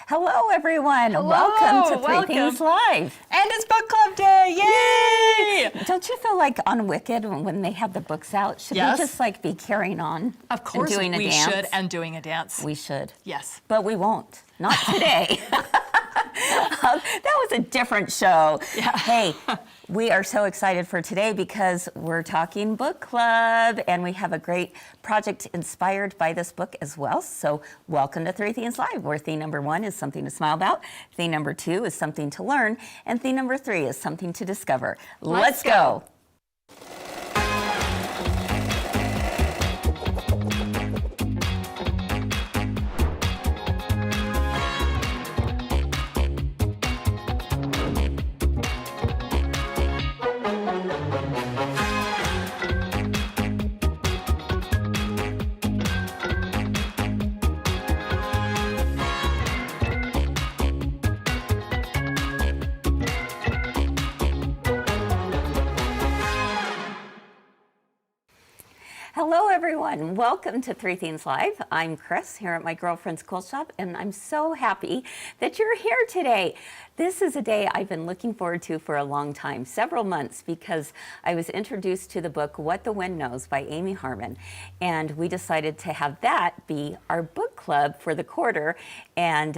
Hello, everyone. Hello, welcome to Three Things Live. And it's book club day. Yay! Don't you feel like on Wicked when they have the books out, should we just like be carrying on? Of course, and doing we a dance? should, and doing a dance. We should. Yes. But we won't. Not today. That was a different show. Yeah. Hey, we are so excited for today because we're talking book club and we have a great project inspired by this book as well. So welcome to Three Things Live, where theme number 1 is something to smile about, theme number 2 is something to learn, and theme number 3 is something to discover. Let's go. Hello, everyone. Welcome to Three Things Live. I'm Kris here at my girlfriend's quilt shop, and I'm so happy that you're here today. This is a day I've been looking forward to for a long time, several months, because I was introduced to the book What the Wind Knows by Amy Harmon, and we decided to have that be our book club for the quarter, and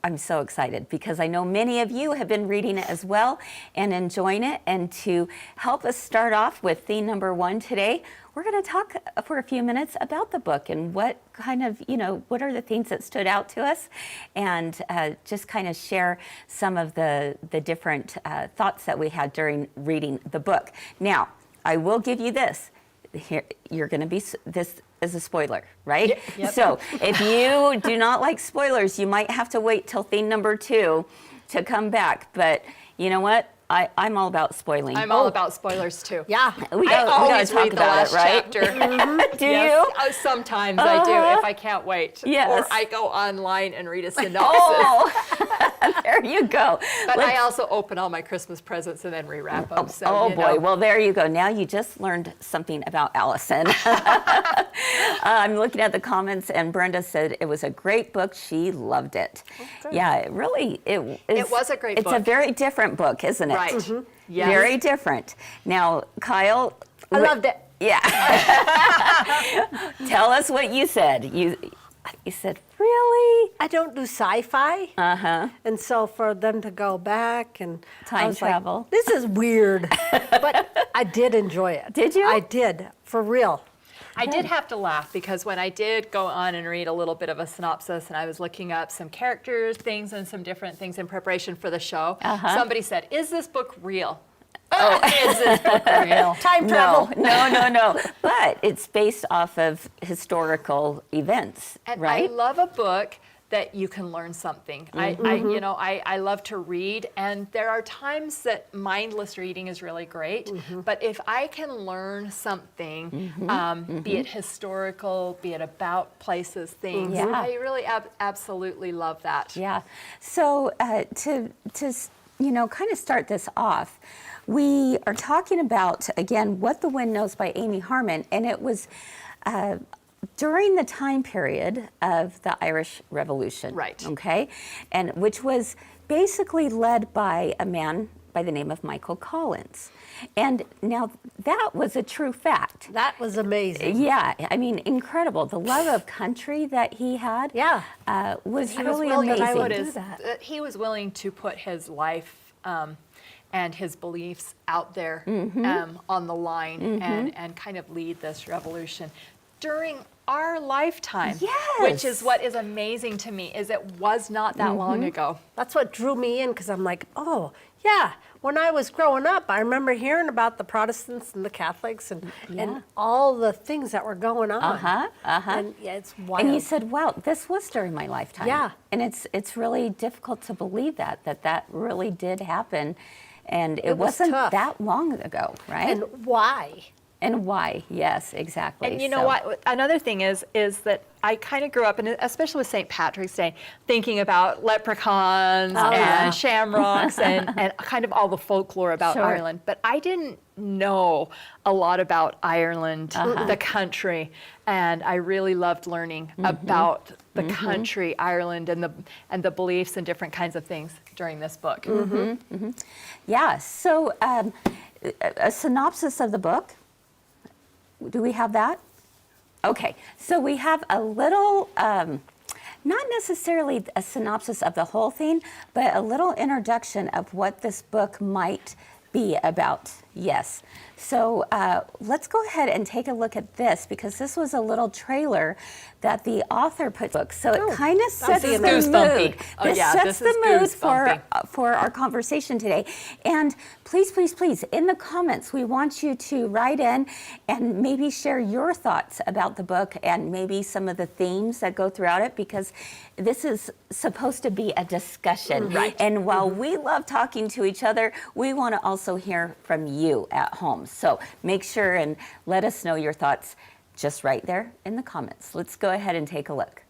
I'm so excited because I know many of you have been reading it as well and enjoying it, and to help us start off with theme number 1 today, we're going to talk for a few minutes about the book and what kind of, what are the things that stood out to us, and just kind of share some of the different thoughts that we had during reading the book. Now, I will give you this. Here, you're going to be, this is a spoiler, right? Yep. So if you do not like spoilers, you might have to wait till theme number 2 to come back. But you know what? I'm all about spoiling. I'm all about spoilers too. Yeah, I always read the last chapter. Do you? Sometimes I do, if I can't wait. Yes. Or I go online and read a synopsis. Oh, there you go. But I also open all my Christmas presents and then rewrap them. So, oh boy, well there you go. Now you just learned something about Allison. I'm looking at the comments, and Brenda said it was a great book. She loved it. Okay. Yeah, it really, it was a great book. It's a very different book, isn't it? Right. Mm-hmm. Yes. Very different. Now, Kyle. I loved it. Yeah. Tell us what you said. You said, really? I don't do sci-fi. Uh-huh. And so for them to go back and time travel. Like, this is weird. But I did enjoy it. Did you? I did, for real. I did have to laugh because when I did go on and read a little bit of a synopsis and I was looking up some characters, things, and some different things in preparation for the show, somebody said, "Is this book real?" Oh, is this book real? Time travel? No. But it's based off of historical events, and right? I love a book that you can learn something. I love to read, and there are times that mindless reading is really great, but if I can learn something, be it historical, be it about places, things, I really absolutely love that. Yeah. So to kind of start this off, we are talking about, again, What the Wind Knows by Amy Harmon, and it was during the time period of the Irish Revolution. Right. Okay? And which was basically led by a man by the name of Michael Collins. And now that was a true fact. That was amazing. Yeah, I mean, incredible. The love of country that he had was really amazing. He was willing to put his life and his beliefs out there on the line and kind of lead this revolution during our lifetime, which is what is amazing to me, is it was not that long ago. That's what drew me in, because I'm like, oh, yeah, when I was growing up, I remember hearing about the Protestants and the Catholics and all the things that were going on. And it's wild. And you said, wow, this was during my lifetime. Yeah. And it's really difficult to believe that really did happen. And it wasn't tough. that long ago, right? And why? And why? Yes, exactly. And you know what? Another thing is that I kind of grew up, and especially with St. Patrick's Day, thinking about leprechauns and shamrocks and kind of all the folklore about Ireland. But I didn't know a lot about Ireland, the country, and I really loved learning about the country, Ireland, and the beliefs and different kinds of things during this book. Yeah, so a synopsis of the book. Do we have that? Okay, so we have a little, not necessarily a synopsis of the whole thing, but a little introduction of what this book might be about. Yes. So let's go ahead and take a look at this, because this was a little trailer that the author put book. So it kind of sets the mood. This sets the mood for our conversation today. And please, please, please, in the comments, we want you to write in and maybe share your thoughts about the book and maybe some of the themes that go throughout it, because this is supposed to be a discussion. Right. And while we love talking to each other, we want to also hear from you at home. So make sure and let us know your thoughts just right there in the comments. Let's go ahead and take a look.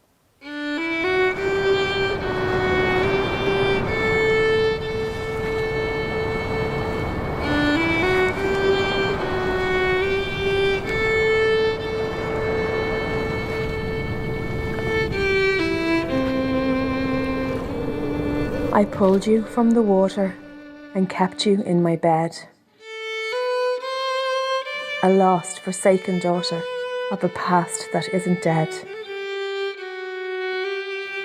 I pulled you from the water and kept you in my bed. A lost, forsaken daughter of a past that isn't dead.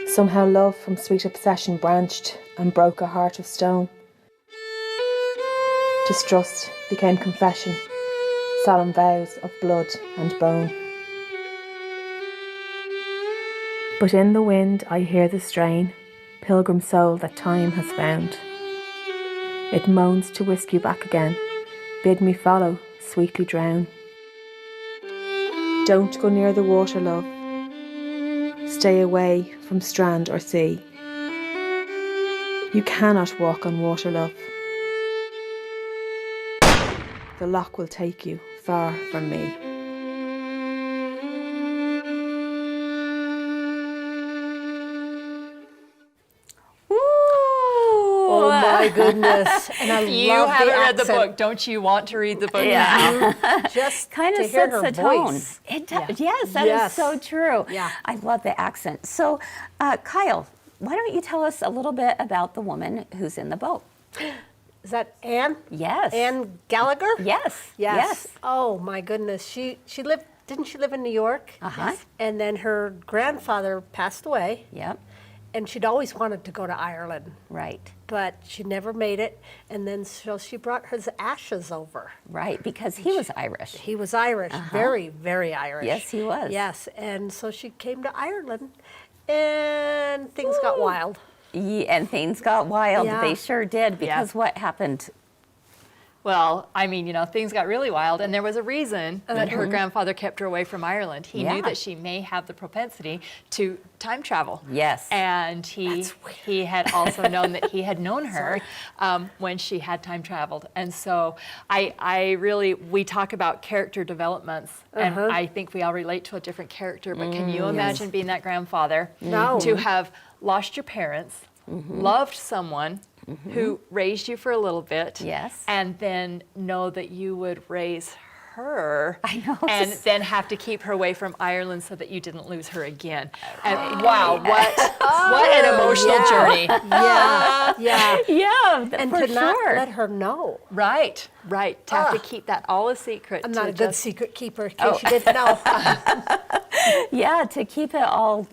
Somehow love from sweet obsession branched and broke a heart of stone. Distrust became confession, solemn vows of blood and bone. But in the wind I hear the strain, pilgrim soul that time has found. It moans to whisk you back again, bid me follow, sweetly drown. Don't go near the water, love. Stay away from strand or sea. You cannot walk on water, love. The loch will take you far from me. Oh my goodness. And I You love haven't the read the accent. book. Don't you want to read the book Yeah. now? Just Kind to of hear sets her the tone. voice. It does. Yeah. Yes, that is Yes. so true. Yeah. I love the accent. So, Kyle, why don't you tell us a little bit about the woman who's in the boat? Is that Anne? Yes. Anne Gallagher? Yes. Yes. Oh my goodness. She lived, didn't she live in New York? Uh-huh. Yes. And then her grandfather passed away, Yep. and she'd always wanted to go to Ireland, Right. but she never made it. And then so she brought his ashes over. Right. Because he was Irish. He was Irish, very, very Irish. Yes, he was. Yes, and so she came to Ireland, and things got wild. And things got wild. Yeah. They sure did. Because what happened? Well, I mean, things got really wild, and there was a reason that her grandfather kept her away from Ireland. He knew Yeah. that she may have the propensity to time travel. Yes. And he had also known that he had known her when she had time traveled. And so we talk about character developments, and I think we all relate to a different character, but can you imagine being that grandfather? No. To have lost your parents, loved someone, who raised you for a little bit, Yes. and then know that you would raise her, I know. and then have to keep her away from Ireland so that you didn't lose her again. And wow, what an emotional journey! Yeah, yeah. Yeah, And for to not sure. let her know. Right. To have to keep that all a secret. I'm not to a good just- secret keeper, in case you didn't know. Yeah, to keep it all,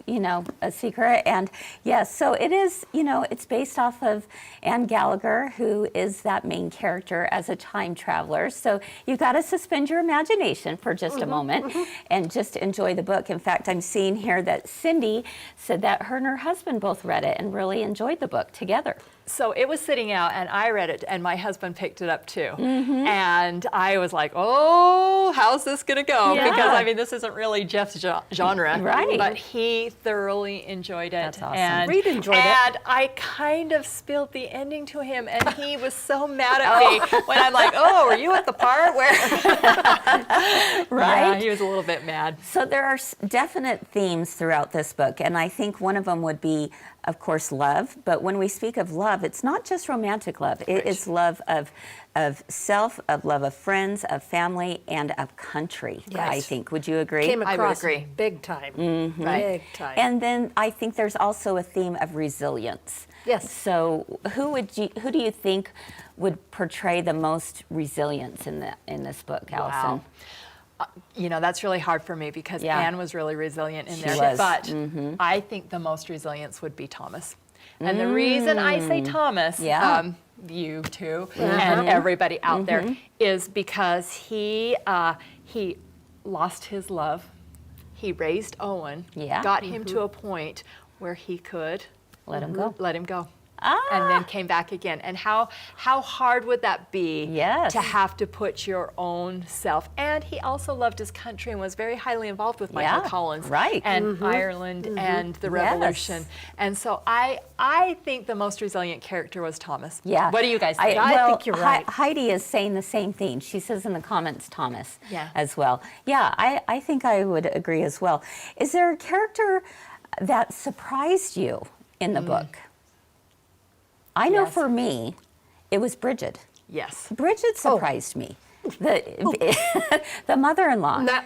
a secret. And yes, so it is, it's based off of Anne Gallagher, who is that main character as a time traveler. So you've got to suspend your imagination for just a moment and just enjoy the book. In fact, I'm seeing here that Cindy said that her and her husband both read it and really enjoyed the book together. So it was sitting out, and I read it, and my husband picked it up too. And I was like, oh, how's this going to go? Yeah. Because, this isn't really Jeff's genre. Right. But he thoroughly enjoyed it. That's awesome. And, Reed enjoyed it. And I kind of spilled the ending to him, and he was so mad at me when I'm like, oh, were you at the part where? Right? Yeah, he was a little bit mad. So there are definite themes throughout this book, and I think one of them would be of course, love. But when we speak of love, it's not just romantic love. It is love of self, of love of friends, of family, and of country, I Yes. think. Would you agree? Came I would across agree. big time. Right. Big time. And then I think there's also a theme of resilience. Yes. So who do you think would portray the most resilience in this book, Allison? Wow. You know, that's really hard for me because Yeah. Anne was really resilient in She there. was. But I think the most resilience would be Thomas. And the reason I say Thomas, Yeah. you too, and everybody out there, is because he lost his love. He raised Owen, Yeah. got him to a point where he could Let him go. let him go. Ah. And then came back again. And how hard would that be Yes. to have to put your own self? And he also loved his country and was very highly involved with Michael Yeah, Collins right. and Ireland and the Revolution. And so I think the most resilient character was Thomas. Yeah. What do you guys think? I think you're right. Heidi is saying the same thing. She says in the comments, Thomas, Yeah. as well. Yeah, I think I would agree as well. Is there a character that surprised you in the book? I know Yes. for me, it was Bridget. Yes. Bridget surprised me. The mother-in-law. Not-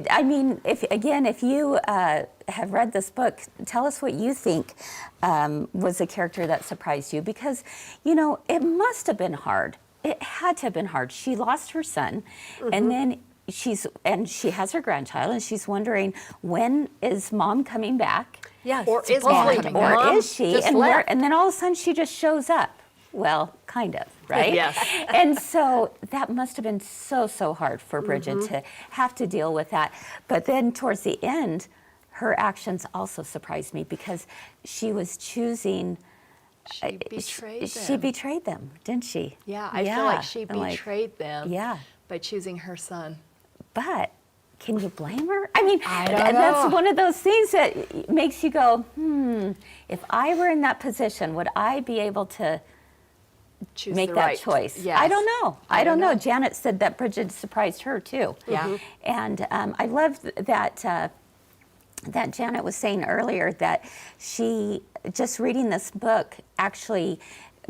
I mean, if you have read this book, tell us what you think was a character that surprised you, because it must have been hard. It had to have been hard. She lost her son, and then she has her grandchild, and she's wondering, when is mom coming back? Yes. Or is supposedly Mom coming Or back? Mom is she? just And left. then all of a sudden she just shows up. Well, kind of, right? Yes. And so that must have been so hard for Bridget to have to deal with that. But then towards the end, her actions also surprised me, because she was choosing. She betrayed them. She betrayed them, didn't she? Yeah, I feel like she And betrayed them Yeah. by choosing her son. But can you blame her? I mean, I don't that's know. one of those things that makes you go, if I were in that position, would I be able to Choose make the that right. choice? Yes. I don't know. I don't know. know. Janet said that Bridget surprised her too. Yeah. And I love that that Janet was saying earlier that she, just reading this book, actually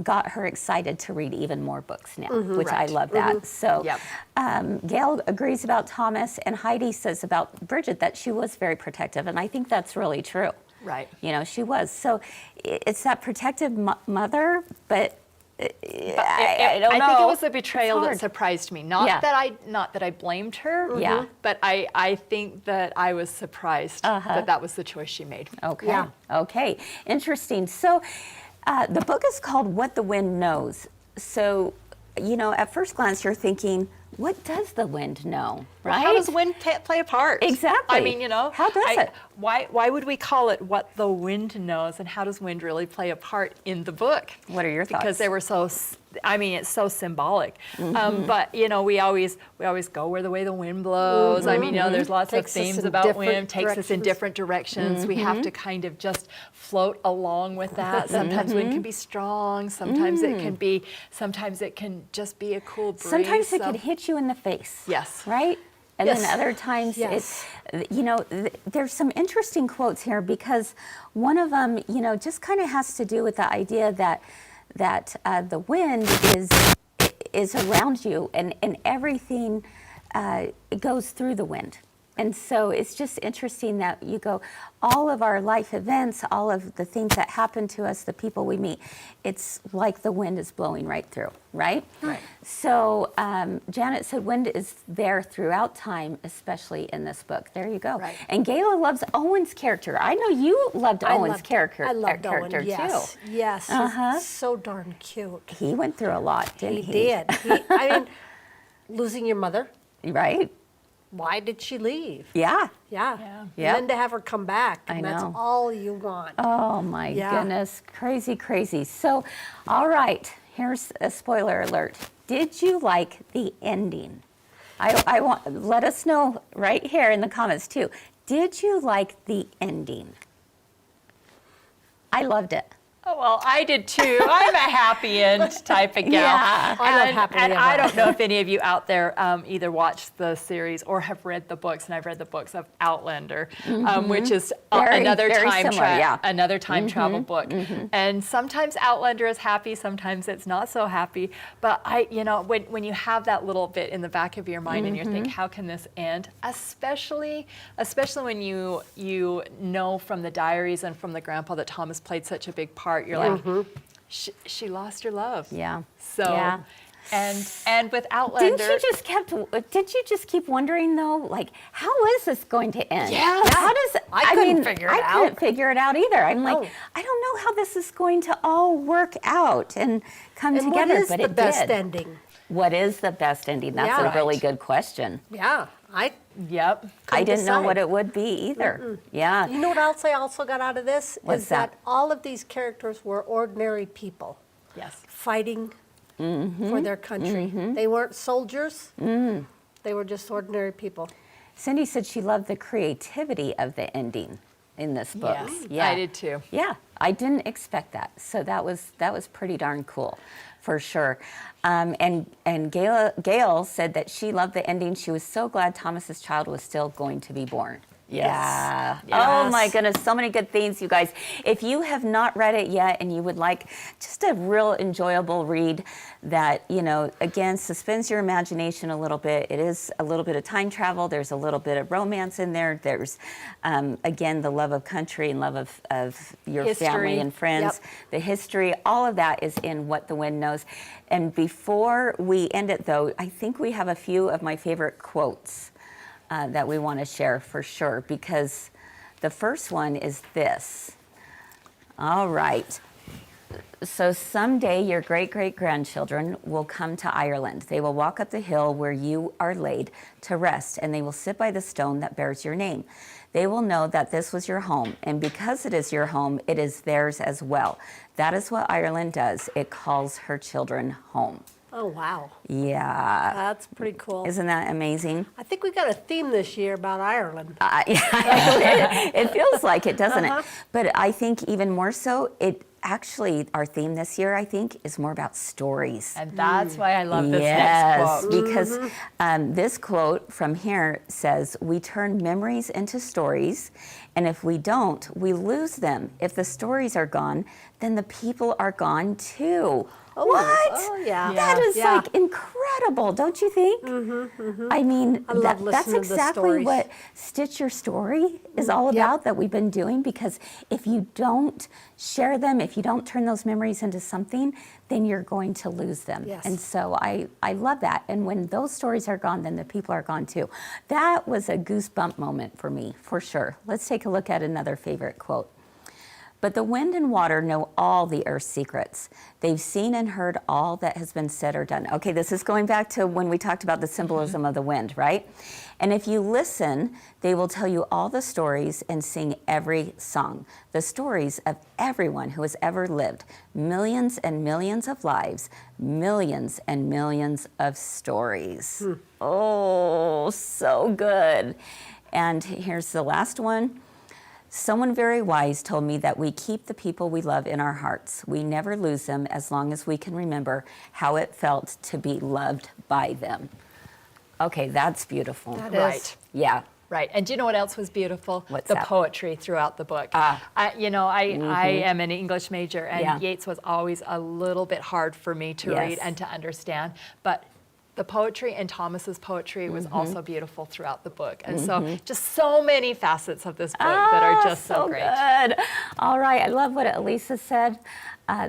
got her excited to read even more books now, which I Right. love that. So Yep. Gail agrees about Thomas, and Heidi says about Bridget that she was very protective, and I think that's really true. Right. She was. So it's that protective mother, but I don't know. I think it was the It's betrayal that hard. surprised me. Not Yeah. that I blamed her. Yeah. But I think that I was surprised that was the choice she made. Okay. Yeah. Okay. Interesting. So the book is called What the Wind Knows. So, at first glance, you're thinking, what does the wind know, right? How does wind play a part? Exactly. I mean, How does it? Why would we call it What the Wind Knows, and how does wind really play a part in the book? What are your thoughts? Because they were it's so symbolic. But we always go where the way the wind blows. I mean, there's lots Takes us of themes in about different wind. Takes us in directions. different directions. We have to kind of just float along with that. Sometimes wind can be strong. Sometimes it can be. Sometimes it can just be a cool breeze. Sometimes it so- can hit you in the face. Yes. Right? And Yes. then other times Yes. there's some interesting quotes here, because one of them, just kind of has to do with the idea that the wind is around you, and everything goes through the wind. And so it's just interesting that you go, all of our life events, all of the things that happen to us, the people we meet, it's like the wind is blowing right through, right? Right. So Janet said wind is there throughout time, especially in this book. There you go. Right. And Gayla loves Owen's character. I know you loved Owen's character. I loved Owen, character yes. too. Yes. He's so darn cute. He went through a lot, didn't he? He did. I mean, losing your mother. Right? Why did she leave? Yeah. Yeah. Yeah. And then to have her come back, and I that's know. all you want. Oh my Yeah. goodness, crazy. So, all right, here's a spoiler alert. Did you like the ending? I want, let us know right here in the comments too. Did you like the ending? I loved it. Oh, well, I did too. I'm a happy end type of gal. Yeah. I love happily and ever I don't after. know if any of you out there either watched the series or have read the books, and I've read the books of Outlander, which is another very time similar, yeah. another time travel book. And sometimes Outlander is happy, sometimes it's not so happy. But when you have that little bit in the back of your mind and you think, how can this end? Especially when you know from the diaries and from the grandpa that Thomas played such a big part. You're like, she lost her love. Yeah. So, Yeah. and with Outlander, Didn't you just keep wondering though, like, how is this going to end? Yes. How does I couldn't figure it I couldn't out. figure it out either. I'm like, No. I don't know how this is going to all work out and come And together, what is but the it best did. ending? What is the best ending? That's Yeah. a really Right. good question. Yeah, yep. I didn't know decide. what it would be either. Yeah. You know what else I also got out of this? What's is that? all of these characters were ordinary people Yes. fighting for their country. They weren't soldiers. They were just ordinary people. Cindy said she loved the creativity of the ending in this book. Yes, I did too. Yeah, I didn't expect that. So that was pretty darn cool, for sure. And Gail said that she loved the ending. She was so glad Thomas's child was still going to be born. Yeah. Oh my goodness, so many good themes, you guys. If you have not read it yet and you would like just a real enjoyable read that, again, suspends your imagination a little bit. It is a little bit of time travel. There's a little bit of romance in there. There's, again, the love of country and love of your History. family and friends. Yep. The history, all of that is in What the Wind Knows. And before we end it, though, I think we have a few of my favorite quotes that we want to share for sure, because the first one is this. All right. So someday your great-great-grandchildren will come to Ireland. They will walk up the hill where you are laid to rest, and they will sit by the stone that bears your name. They will know that this was your home, and because it is your home, it is theirs as well. That is what Ireland does. It calls her children home. Oh, wow. Yeah. That's pretty cool. Isn't that amazing? I think we got a theme this year about Ireland. It feels like it, doesn't it? But I think even more so, our theme this year, I think, is more about stories. And that's why I love this Yes, next quote. because this quote from here says, "We turn memories into stories, and if we don't, we lose them. If the stories are gone, then the people are gone too." What? Oh, yeah. That is Yeah. like incredible, don't you think? I mean, I love that's listening to the exactly stories. what Stitch Your Story is all about, that we've been doing, because if you don't share them, if you don't turn those memories into something, then you're going to lose them. Yes. And so I love that. And when those stories are gone, then the people are gone too. That was a goosebump moment for me, for sure. Let's take a look at another favorite quote. "But the wind and water know all the earth's secrets. They've seen and heard all that has been said or done." Okay, this is going back to when we talked about the symbolism of the wind, right? "And if you listen, they will tell you all the stories and sing every song. The stories of everyone who has ever lived. Millions and millions of lives, millions and millions of stories." Oh, so good. And here's the last one. "Someone very wise told me that we keep the people we love in our hearts. We never lose them as long as we can remember how it felt to be loved by them." Okay, that's beautiful. That Right. is. Yeah. Right, and do you know what else was beautiful? What's the that? poetry throughout the book. I am an English major, and Yeah. Yeats was always a little bit hard for me to read Yes. and to understand. But the poetry and Thomas's poetry was also beautiful throughout the book, and so just so many facets of this book that are just so great. Good. All right, I love what Elisa said.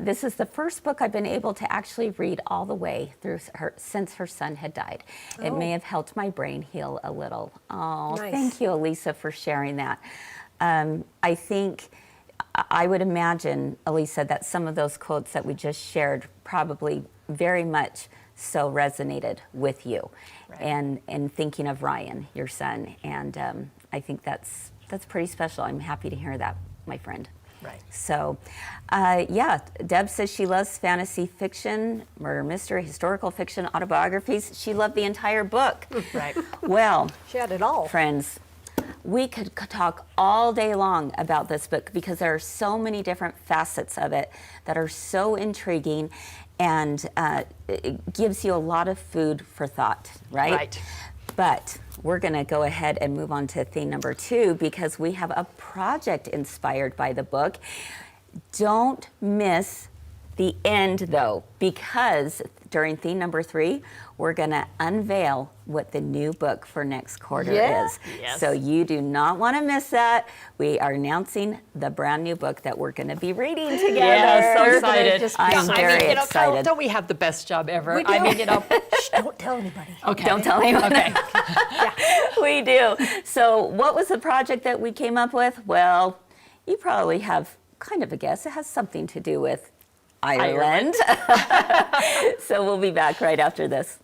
This is the first book I've been able to actually read all the way through since her son had died. It may have helped my brain heal a little. Oh, Nice. Thank you, Elisa, for sharing that. I think, I would imagine, Elisa, that some of those quotes that we just shared probably very much so resonated with you, Right. and thinking of Ryan, your son, and I think that's pretty special. I'm happy to hear that, my friend. Right. So, yeah, Deb says she loves fantasy fiction, murder mystery, historical fiction, autobiographies. She loved the entire book. Right. Well, She had it all. friends, We could talk all day long about this book because there are so many different facets of it that are so intriguing, and it gives you a lot of food for thought, right? Right. But we're going to go ahead and move on to theme number 2 because we have a project inspired by the book. Don't miss the end, though, because during theme number 3, we're going to unveil what the new book for next quarter is. Yes. So you do not want to miss that. We are announcing the brand new book that we're going to be reading together. Yeah, so excited. I'm very Carol, excited. don't we have the best job ever? We do. I mean, Shh, don't tell anybody. Okay. Don't tell anyone. Okay. We do. So what was the project that we came up with? Well, you probably have kind of a guess. It has something to do with Ireland. So we'll be back right after this.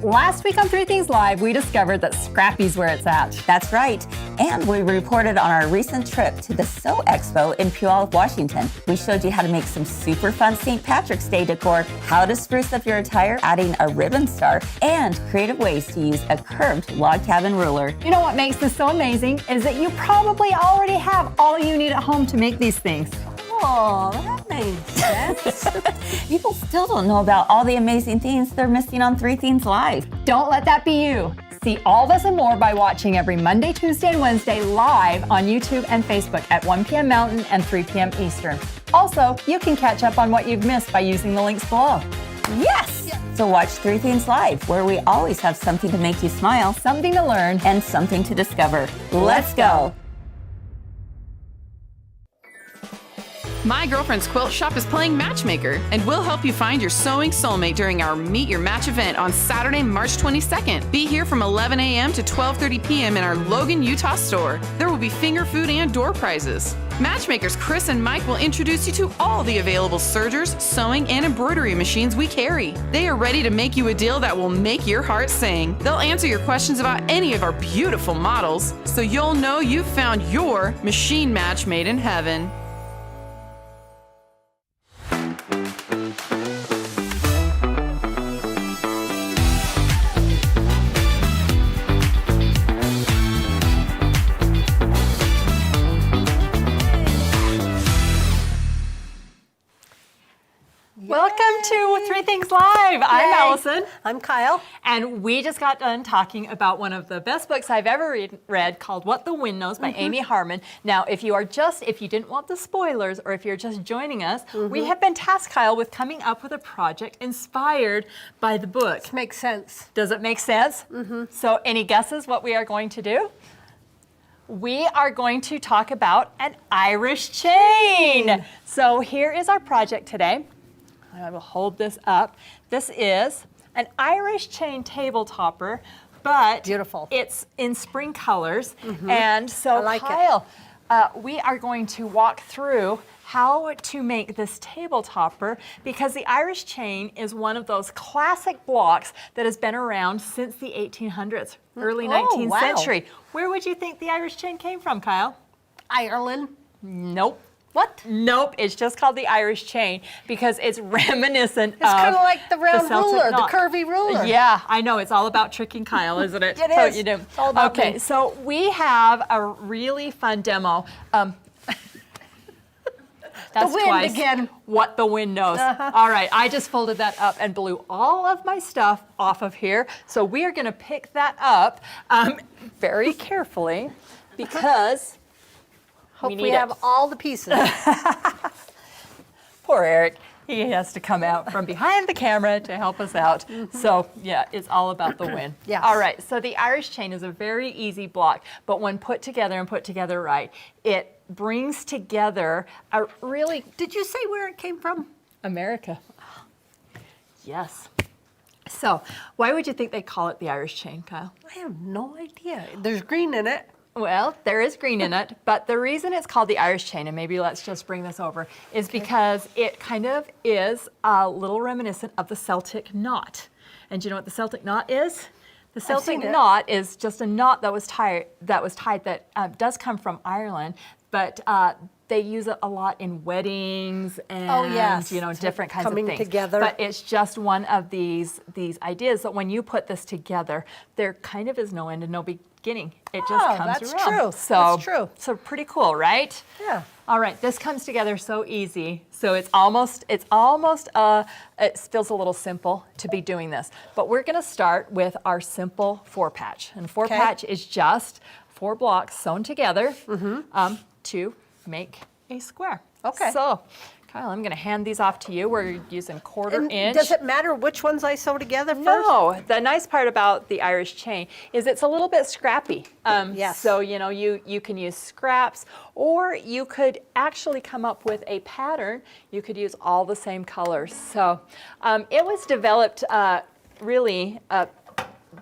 Last week on Three Things Live, we discovered that Scrappy's where it's at. That's right. And we reported on our recent trip to the Sew Expo in Puyallup, Washington. We showed you how to make some super fun St. Patrick's Day decor, how to spruce up your attire, adding a ribbon star, and creative ways to use a curved log cabin ruler. You know what makes this so amazing is that you probably already have all you need at home to make these things. Oh, that makes sense. People still don't know about all the amazing things they're missing on Three Themes Live. Don't let that be you. See all this and more by watching every Monday, Tuesday, and Wednesday live on YouTube and Facebook at 1 p.m. Mountain and 3 p.m. Eastern. Also, you can catch up on what you've missed by using the links below. Yes! So watch Three Themes Live, where we always have something to make you smile, Something to learn. and something to discover. Let's go! My Girlfriend's Quilt Shop is playing Matchmaker, and we'll help you find your sewing soulmate during our Meet Your Match event on Saturday, March 22nd. Be here from 11 a.m. to 12:30 p.m. in our Logan, Utah store. There will be finger food and door prizes. Matchmakers Kris and Mike will introduce you to all the available sergers, sewing, and embroidery machines we carry. They are ready to make you a deal that will make your heart sing. They'll answer your questions about any of our beautiful models, so you'll know you've found your machine match made in heaven. Welcome to Three Things Live. I'm Yay. Allison. I'm Kyle. And we just got done talking about one of the best books I've ever read called What the Wind Knows by Amy Harmon. Now, if you didn't want the spoilers, or if you're just joining us, we have been tasked, Kyle, with coming up with a project inspired by the book. Makes sense. Does it make sense? So any guesses what we are going to do? We are going to talk about an Irish chain. So here is our project today. I will hold this up. This is an Irish chain table topper, but Beautiful. it's in spring colors. And so I like it. Kyle, we are going to walk through how to make this table topper, because the Irish chain is one of those classic blocks that has been around since the 1800s, early 19th wow. century. Where would you think the Irish chain came from, Kyle? Ireland. Nope. What? Nope, it's just called the Irish chain because it's reminiscent It's kind of like the round Celtic ruler, knot. the curvy ruler. Yeah, I know. It's all about tricking Kyle, isn't it? It So is. you do. It's all about okay, me. so we have a really fun demo. That's wind twice again. What the wind knows. All right, I just folded that up and blew all of my stuff off of here. So we are going to pick that up very carefully because Hope we need have it. all the pieces. Poor Eric. He has to come out from behind the camera to help us out. So yeah, it's all about the win. Yes. All right, so the Irish chain is a very easy block, but when put together and put together right, it brings together a really Did you say where it came from? America. Yes. So why would you think they call it the Irish chain, Kyle? I have no idea. There's green in it. Well, there is green in it, but the reason it's called the Irish chain, and maybe let's just bring this over, is because it kind of is a little reminiscent of the Celtic knot. And do you know what the Celtic knot is? The Celtic seen it. knot is just a knot that was tied that does come from Ireland, but they use it a lot in weddings and Oh, yes. different kinds of Coming things. together. But it's just one of these ideas that when you put this together, there kind of is no end and no beginning. It just Oh, comes that's around. true. So, That's true. So pretty cool, right? Yeah. All right, this comes together so easy. So it feels a little simple to be doing this. But we're gonna start with our simple 4-patch. And 4-patch is just 4 blocks sewn together to make a square. Okay. So, Kyle, I'm gonna hand these off to you. We're using 1/4 inch. Does it matter which ones I sew together first? No, the nice part about the Irish chain is it's a little bit scrappy. Yes. So, you can use scraps, or you could actually come up with a pattern. You could use all the same colors. So it was developed really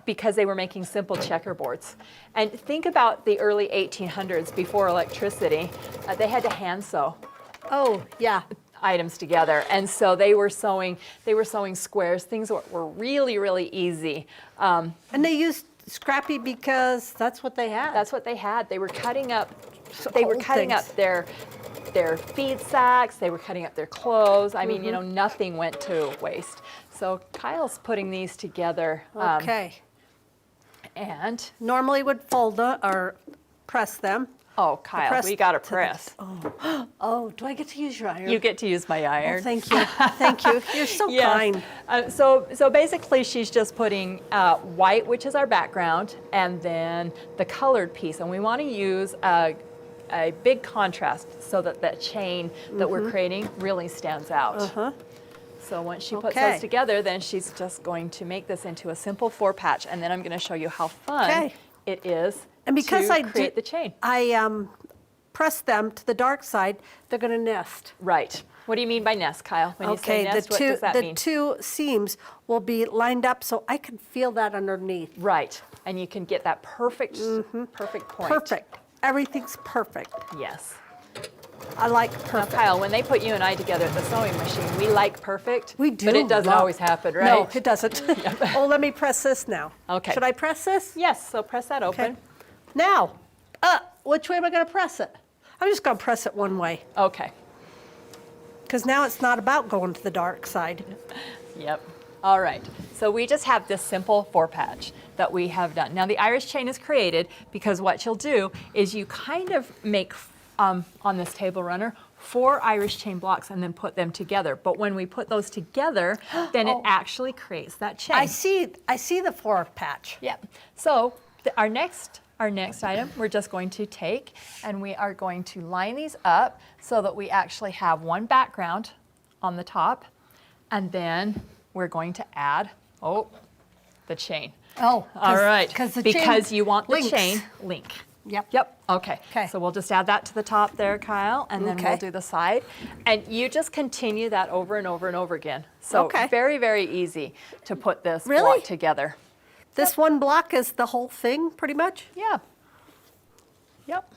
because they were making simple checkerboards. And think about the early 1800s, before electricity. They had to hand sew Oh, yeah. items together, and so they were sewing squares, things that were really, really easy. And they used scrappy because that's what they had. That's what they had. They were cutting up Old things. their feed sacks, they were cutting up their clothes. I mean, nothing went to waste. So Kyle's putting these together. Okay. And Normally would fold or press them. oh, Kyle, press we got to to the- press. Oh, do I get to use your iron? You get to use my iron. Oh, thank you. Thank you. You're so Yes. kind. So basically she's just putting white, which is our background, and then the colored piece. And we want to use a big contrast so that that chain that we're creating really stands out. So once she puts Okay. those together, then she's just going to make this into a simple 4-patch. And then I'm going to show you how fun Okay. it is And because to I create the chain. I press them to the dark side, they're going to nest. Right. What do you mean by nest, Kyle? When you say nest, what does that the mean? two seams will be lined up so I can feel that underneath. Right. And you can get that perfect point. Perfect. Everything's perfect. Yes. I like Now, perfect. Kyle, when they put you and I together at the sewing machine, we like perfect. We do. But it doesn't love- always happen, right? No, it doesn't. Oh, let me press this now. Okay. Should I press this? Yes, so press that open. Okay. Now, which way am I going to press it? I'm just going to press it one way Okay. because now it's not about going to the dark side. Yep. All right. So we just have this simple 4-patch that we have done. Now the Irish chain is created because what you'll do is you kind of make on this table runner 4 Irish chain blocks and then put them together. But when we put those together, then it actually creates that chain. I see the 4-patch. Yep. So our next item, we're just going to take and we are going to line these up so that we actually have one background on the top, and then we're going to add the chain. Oh, All right. because you want the links. chain link. Yep. Okay. Okay. So we'll just add that to the top there, Kyle, and then we'll Okay. do the side. And you just continue that over and over and over again. So Okay. very, very easy to put this Really? block together. This one block is the whole thing, pretty much? Yeah. Yep.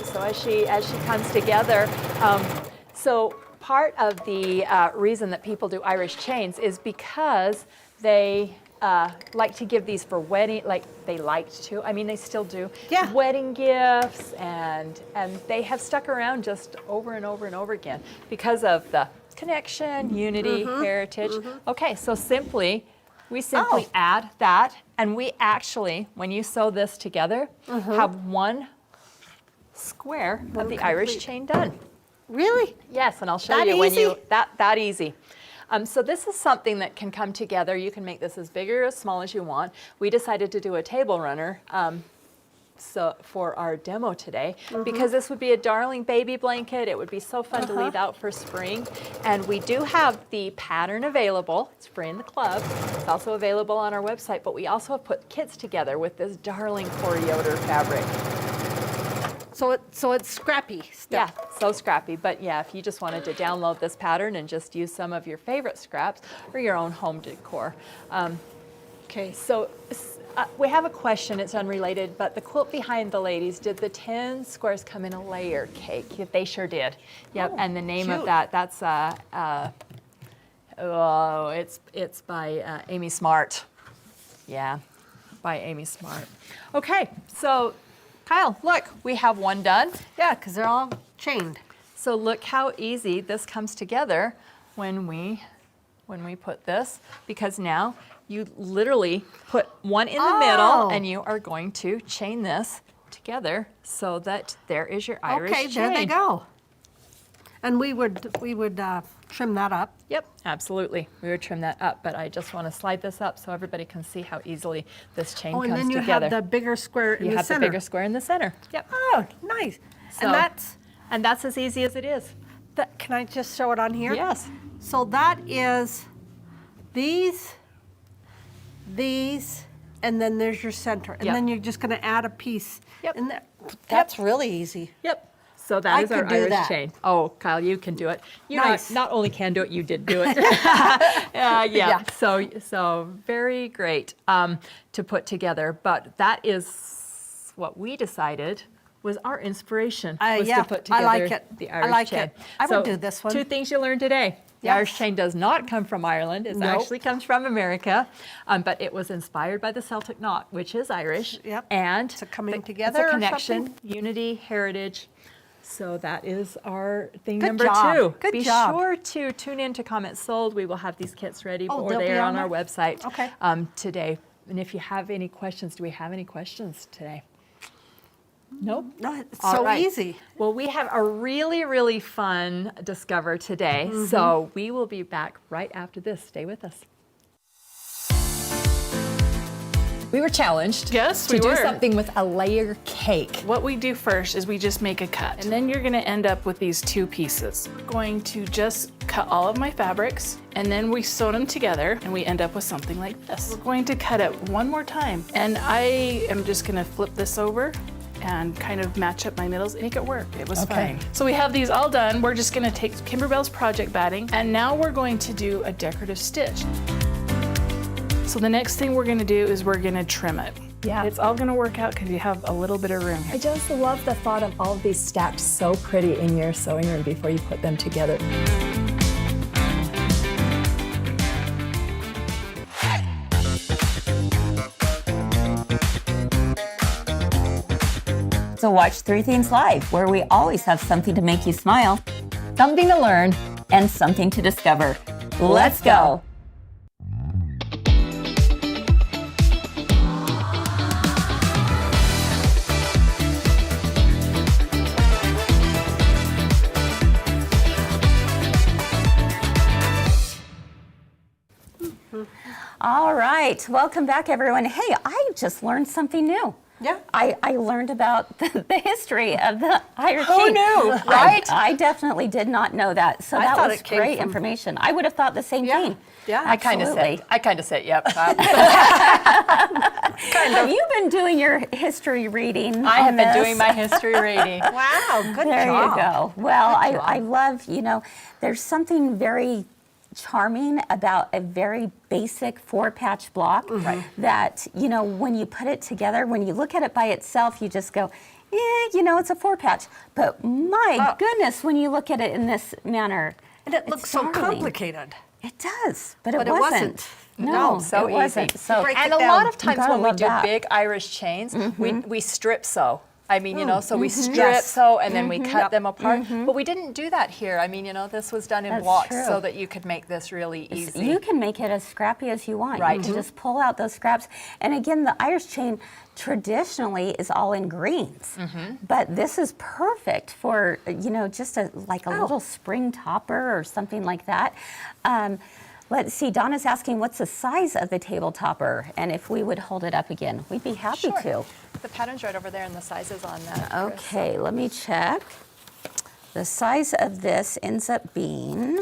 So as she comes together, so part of the reason that people do Irish chains is because they like to give these for wedding, like they liked to. I mean, they still do. Yeah. Wedding gifts, and they have stuck around just over and over and over again because of the connection, unity, heritage. Okay, so we simply add that, and we actually, when you sew this together, have one square of the Irish chain done. Really? Yes, and I'll show That you when easy? that easy. So this is something that can come together. You can make this as big or as small as you want. We decided to do a table runner so for our demo today because this would be a darling baby blanket. It would be so fun to leave out for spring. And we do have the pattern available. It's free in the club. It's also available on our website, but we also have put kits together with this darling Corioder fabric. So it's scrappy still. Yeah, so scrappy. But yeah, if you just wanted to download this pattern and just use some of your favorite scraps for your own home decor. Okay. So we have a question, it's unrelated, but the quilt behind the ladies, did the 10 squares come in a layer cake? They sure did. Yep, and the name of cute. that's it's by Amy Smart. Yeah. by Amy Smart. Okay, so Kyle, look, we have one done. Yeah, because they're all chained. So look how easy this comes together when we put this, because now you literally put one in the middle and you are going to chain this together so that there is your Irish chain. Okay, there they go. And we would trim that up. Yep, absolutely. We would trim that up, but I just want to slide this up so everybody can see how easily this chain comes And then you together. have the bigger square in You the have center. the bigger square in the center. Yep. Oh, nice. So- And that's as easy as it is. can I just show it on here? Yes. So that is these, and then there's your center. And Yep. then you're just going to add a piece. Yep. And that's really easy. Yep. So that I is our could do Irish that. chain. Oh, Kyle, you can do it. You Nice. not only can do it, you did do it. Yeah. So very great to put together. But that is what we decided was our inspiration, was yeah, to put I together like it. the I Irish like chain. it. I would do this one. 2 things you learned today. The Yes. Irish chain does not come from Ireland. It Nope. actually comes from America, but it was inspired by the Celtic knot, which is Irish. Yep. And It's a coming the- together It's or a connection, something? unity, heritage. So that is our thing Good number job. 2. Good Be job. sure to tune in to Comments Sold. We will have these kits ready, Oh, or they'll be they are on on our there? website Okay. today. And if you have any questions, do we have any questions today? Nope. No, it's All so right. easy. Well, we have a really, really fun Discover today. Mm-hmm. So we will be back right after this. Stay with us. We were challenged Yes, to we do were. something with a layer cake. What we do first is we just make a cut, and then you're gonna end up with these 2 pieces. We're going to just cut all of my fabrics, and then we sew them together, and we end up with something like this. We're going to cut it one more time, and I am just gonna flip this over and kind of match up my middles, make it work. It was Okay. fine. So we have these all done. We're just gonna take Kimberbell's project batting, and now we're going to do a decorative stitch. So the next thing we're gonna do is we're gonna trim it. Yeah. It's all gonna work out because you have a little bit of room here. I just love the thought of all of these stacked so pretty in your sewing room before you put them together. So watch 3 Things Live, where we always have something to make you smile Something to learn. and something to discover. Let's go. All right, welcome back, everyone. Hey, I just learned something new. Yeah. I learned about the history of the Irish Who chain. knew, right? I definitely did not know that. So I that thought was it came great from- information. I would have thought the same Yeah. thing. Yeah. I kind of said, yep. Have you been doing your history reading? I have on been this? doing my history reading. Wow, good There job. you go. Well, I love, there's something very charming about a very basic 4-patch block that, when you put it together, when you look at it by itself, you just go, it's a 4-patch. But my goodness, when you look at it in this manner, And it it's looks so darling. complicated. It does, but But it it wasn't. wasn't. No, so it wasn't. easy. So Break And it a lot down. of times gotta when we love do that. big Irish chains, we strip sew. I mean, so we strip Yes. sew and then we cut them apart. But we didn't do that here. I mean, this was done in That's blocks true. so that you could make this really easy. You can make it as scrappy as you want. Right. You can just pull out those scraps. And again, the Irish chain traditionally is all in greens, but this is perfect for just a little spring topper or something like that. Let's see. Donna's asking, what's the size of the table topper? And if we would hold it up again, we'd be happy to. The pattern's right over there and the size is on that. Kris. Okay, let me check. The size of this ends up being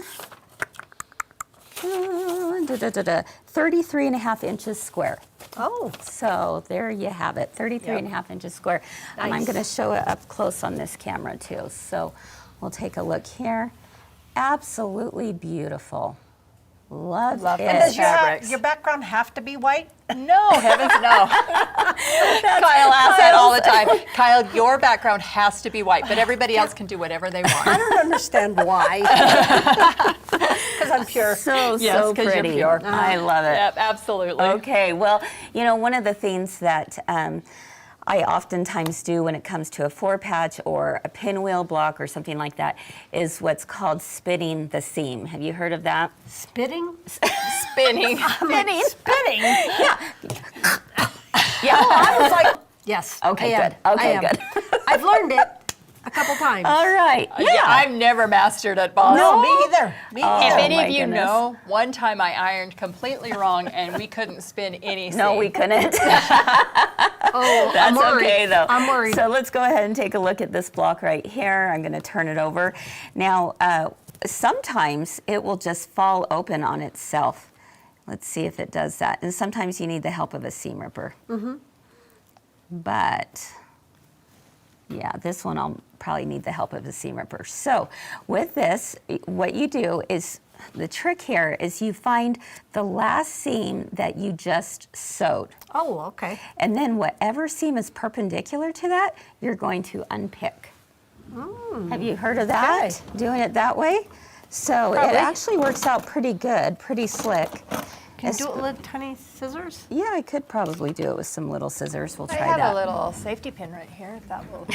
33 and a half inches square. Oh, So there you have it, 33 and a half inches square. And I'm Nice. going to show it up close on this camera too. So we'll take a look here. Absolutely beautiful. Love Love it. it. Does Fabrics. your background have to be white? No, heavens no. Kyle asks that all the time. Kyle, your background has to be white, but everybody else can do whatever they I want. don't understand why. Because I'm pure. So Yes, 'cause you're pretty. pure. I love it. Yep, absolutely. Okay, well, one of the things that I oftentimes do when it comes to a 4-patch or a pinwheel block or something like that is what's called spinning the seam. Have you heard of that? Spitting? Spinning. Spinning. Spitting? Yeah. I was like, yes. Okay, I am. good. Okay, I am. good. I've learned it a couple times. All right. Yeah, I've never mastered it, boss. No, me either. Me If either. any my of you goodness. know, one time I ironed completely wrong and we couldn't spin any No, seam. we couldn't. Oh, That's I'm worried. okay, though. I'm worried. So let's go ahead and take a look at this block right here. I'm going to turn it over. Now, sometimes it will just fall open on itself. Let's see if it does that. And sometimes you need the help of a seam ripper. But, yeah, this one I'll probably need the help of a seam ripper. So with this, what you do is, the trick here is you find the last seam that you just sewed. Oh, okay. And then whatever seam is perpendicular to that, you're going to unpick. Have you heard of that? Doing it that way? So Probably. it actually works out pretty good, pretty slick. Can you do it with tiny scissors? Yeah, I could probably do it with some little scissors. We'll I try have that. a little safety pin right here, if that will.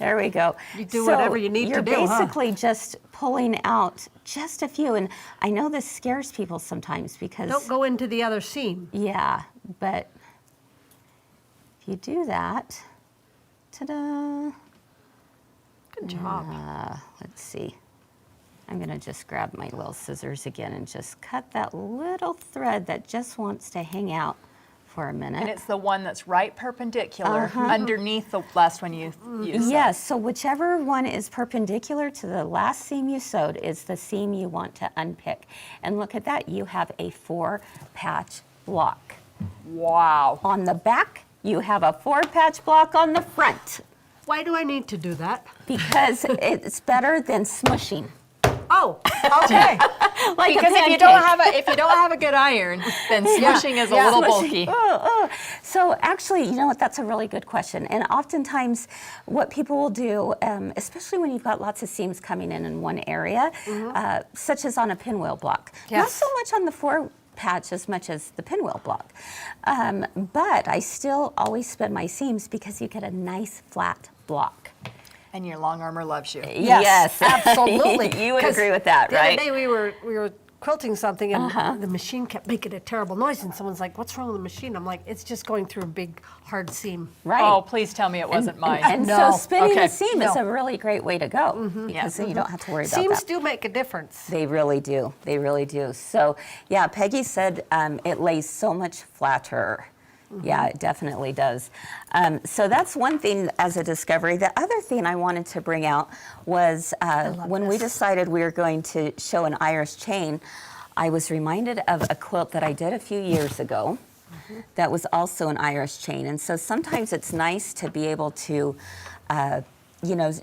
There we go. You do whatever you need to do, huh? You're basically just pulling out just a few. And I know this scares people sometimes because... Don't go into the other seam. Yeah, but if you do that, ta-da. Good job. Let's see. I'm going to just grab my little scissors again and just cut that little thread that just wants to hang out for a minute. And it's the one that's right perpendicular underneath the last one you used. Yes, so whichever one is perpendicular to the last seam you sewed is the seam you want to unpick. And look at that, you have a 4-patch block. Wow. On the back, you have a 4-patch block on the front Why do I need to do that? because it's better than smushing. Oh, okay. Like Because a if you don't have a good iron, then smushing is a little bulky. So actually, you know what, that's a really good question. And oftentimes what people will do, especially when you've got lots of seams coming in one area, such as on a pinwheel block. Not Yes. so much on the 4-patch as much as the pinwheel block. But I still always spin my seams because you get a nice flat block. And your long armor loves you. Yes. Absolutely. You would 'Cause agree with that, the right? other day we were quilting something and the machine kept making a terrible noise and someone's like, "What's wrong with the machine?" I'm like, "It's just going through a big hard seam." Right. Oh, please tell me it wasn't mine. And No. so spinning Okay. the seam is a really great way to go because then you don't have to worry about Seams that. do make a difference. They really do. They really do. So, yeah, Peggy said it lays so much flatter. Yeah, it definitely does. So that's one thing as a discovery. The other thing I wanted to bring out was when we decided we were going to show an Irish chain, I was reminded of a quilt that I did a few years ago that was also an Irish chain. And so sometimes it's nice to be able to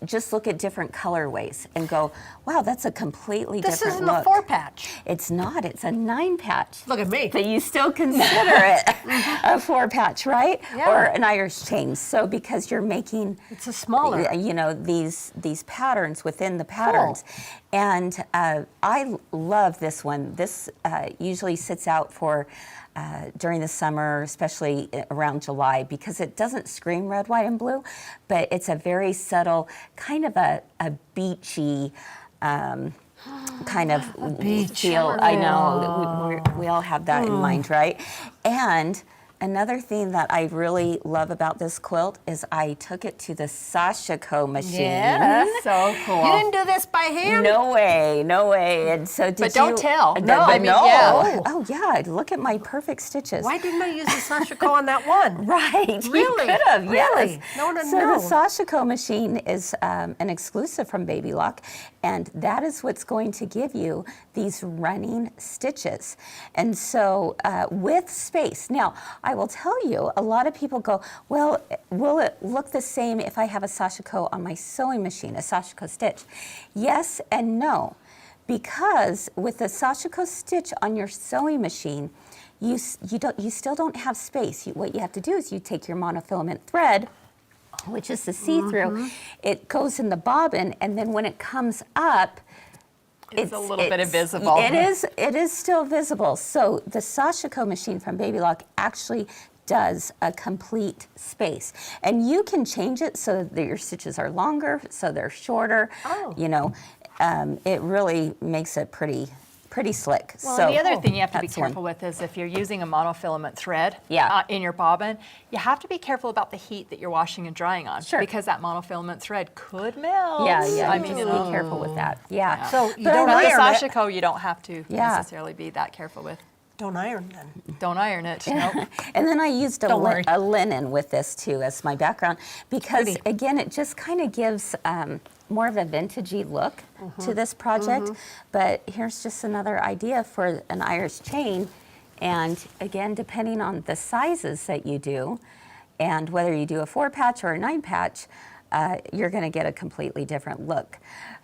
just look at different colorways and go, wow, that's a completely This different isn't look. a 4-patch. It's not. It's a 9-patch. Look at me. But you still consider it a 4-patch, right? Yeah. Or an Irish chain. So because you're making, It's a smaller. these patterns within the patterns. And I love this one. This usually sits out for during the summer, especially around July, because it doesn't scream red, white, and blue, but it's a very subtle, kind of a beachy kind of feel. I know, we all have that in mind, right? And another thing that I really love about this quilt is I took it to the Sashiko machine. Yeah. So cool. You didn't do this by hand? No way, no way. And so did But don't tell. No, I mean, no. yeah. Oh yeah, look at my perfect stitches. Why didn't I use the Sashiko on that one? Right. Really? You could have, Really? yes. No one would so know. the Sashiko machine is an exclusive from Baby Lock, and that is what's going to give you these running stitches. And so with space. Now, I will tell you, a lot of people go, well, will it look the same if I have a Sashiko on my sewing machine, a Sashiko stitch? Yes and no. because with the Sashiko stitch on your sewing machine, you still don't have space. What you have to do is you take your monofilament thread, which is the see-through, it goes in the bobbin, and then when it comes up, It's a little bit invisible. It is still visible. So the Sashiko machine from Baby Lock actually does a complete space. And you can change it so that your stitches are longer, so they're shorter. Oh. You know, it really makes it pretty slick. Well, so and the other thing you have to be that's one. careful with is if you're using a monofilament thread Yeah. in your bobbin, you have to be careful about the heat that you're washing and drying on. Sure. Because that monofilament thread could melt. Yeah, I you mean, need to be careful with that. Yeah. So you But I don't know But the iron it. Sashiko, you don't have to Yeah. necessarily be that careful with. Don't iron then. Don't iron it. Nope. And then I used Don't worry. a linen with this too as my background because Pretty. again it just kind of gives more of a vintagey look to this project. But here's just another idea for an Irish chain, and again depending on the sizes that you do and whether you do a 4-patch or a 9-patch, you're going to get a completely different look.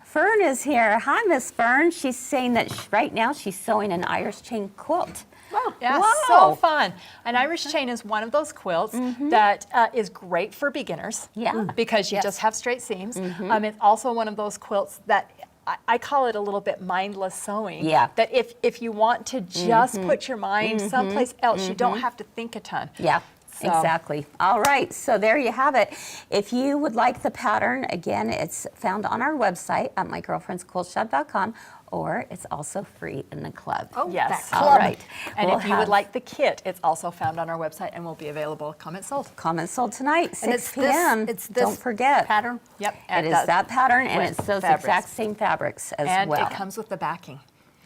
Fern is here. Hi, Miss Fern. She's saying that right now she's sewing an Irish chain quilt. Yeah, Wow. so fun. An Irish chain is one of those quilts that is great for beginners. Yeah. Because you just have straight seams. It's also one of those quilts that I call it a little bit mindless sewing. Yeah. That if you want to just put your mind someplace else, you don't have to think a ton. Yeah. So- Exactly. All right, so there you have it. If you would like the pattern, again, it's found on our website at mygirlfriendsquiltshop.com, or it's also free in the club. Oh, Yes. that club. All right. And We'll if you would have like the kit, it's also found on our website and will be available. Comment sold. comments sold tonight, 6 And it's this- p.m. it's this Don't forget. pattern. Yep. It is that pattern, and with it's those fabrics. exact same fabrics as And well. it comes with the backing.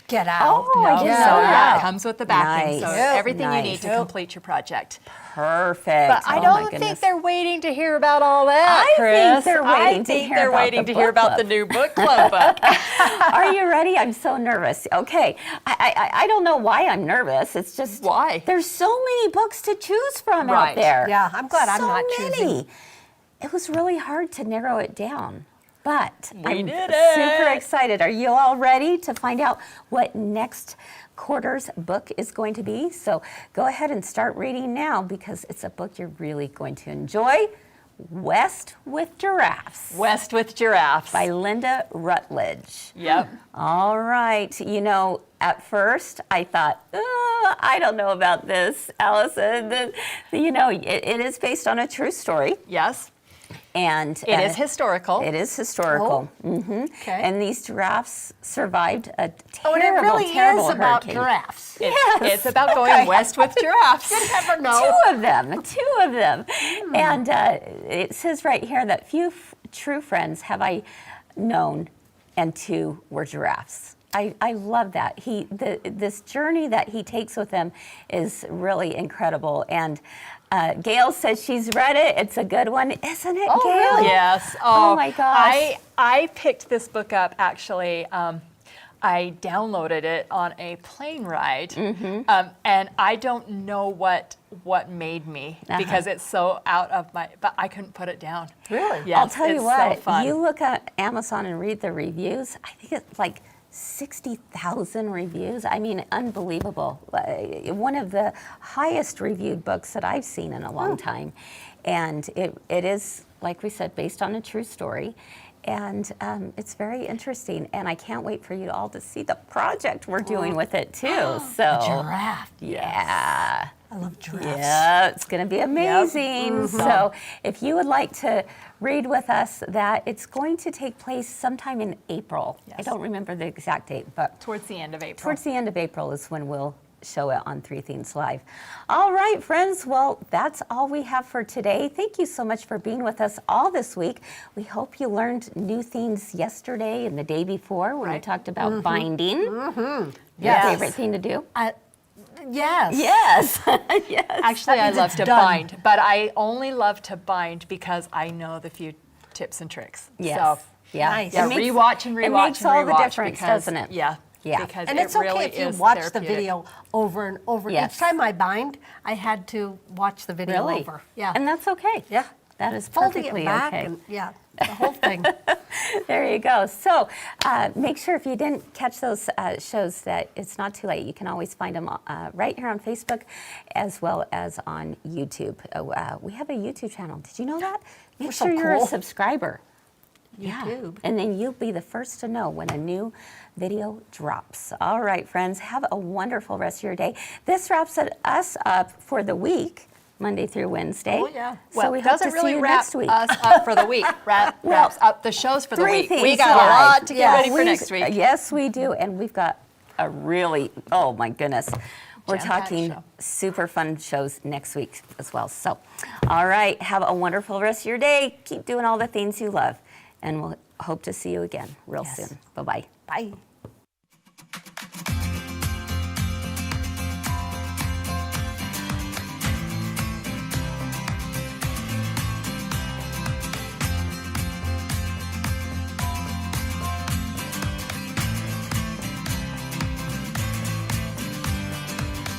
Get out. Oh, I didn't So know that. it comes with the backing. So Nice. everything you need Nice. to complete your project. Perfect. But I Oh, my don't goodness. think they're waiting to hear about all that, I Kris. think they're waiting to hear about waiting the to hear book about the club. new book club book. Are you ready? I'm so nervous. Okay, I don't know why I'm nervous. It's just Why? there's so many books to choose from out Right. there. Yeah, I'm glad I'm So not many. choosing. It was really hard to narrow it down, but I'm did super it. excited. Are you all ready to find out what next quarter's book is going to be? So go ahead and start reading now because it's a book you're really going to enjoy. West with Giraffes West with Giraffes. by Linda Rutledge. Yep. All right. You know, at first I thought, I don't know about this, Allison. You know, it is based on a true story. Yes. And It is historical. It is historical. Okay. And these giraffes survived a Oh, and it terrible, really terrible is about hurricane. giraffes. It's about going west with giraffes. Never know. Two of them. And it says right here that few true friends have I known, and 2 were giraffes. I love that. This journey that he takes with them is really incredible. And Gail says she's read it. It's a good one, isn't it, Oh, Gail? really? Yes. Oh my gosh. I picked this book up actually. I downloaded it on a plane ride, and I don't know what made me because it's so out of my. But I couldn't put it down. Really? Yes, I'll tell you it's what, So fun. you look at Amazon and read the reviews, I think it's like 60,000 reviews. I mean, unbelievable. One of the highest reviewed books that I've seen in a long time. And it is, like we said, based on a true story. And it's very interesting. And I can't wait for you all to see the project we're doing with it too. So, Giraffe. yeah. I love giraffes. Yeah, it's going to be amazing. So if you would like to read with us that, it's going to take place sometime in April. I Yes. don't remember the exact date, but Towards the end of April. towards the end of April is when we'll show it on 3 Themes Live. All right, friends. Well, that's all we have for today. Thank you so much for being with us all this week. We hope you learned new things yesterday and the day before when we talked about binding. Your Yes. favorite thing to do? Yes. Yes. Yes. Actually, I means love it's to done. bind, but I only love to bind because I know the few tips and tricks. Yes. So, Yeah. Nice. yeah, It makes- rewatch and rewatch It makes and all the rewatch difference, because, doesn't it? Yeah. Yeah. Because And it it's okay really if you is watch the therapeutic. video over and over. Yes. Each time I bind, I had to watch the video Really? over. Yeah. And that's okay. Yeah. That is Folding perfectly it back okay. and yeah, the whole thing. There you go. So make sure if you didn't catch those shows that it's not too late. You can always find them right here on Facebook as well as on YouTube. We have a YouTube channel. Did you know that? Make We're so sure you're a cool. subscriber. YouTube. Yeah. And then you'll be the first to know when a new video drops. All right, friends, have a wonderful rest of your day. This wraps us up for the week. Monday through Wednesday. Oh, yeah. Well, so we it hope to doesn't see really you wrap next week. us up for the week. Wraps up the shows for the Three week. We Things got a Live. lot to get ready for next week. Yes, we do. And we've got a really, oh my goodness. We're Jam-packed talking show. super fun shows next week as well. So, all right, have a wonderful rest of your day. Keep doing all the things you love. And we'll hope to see you again real soon. Bye-bye. Bye.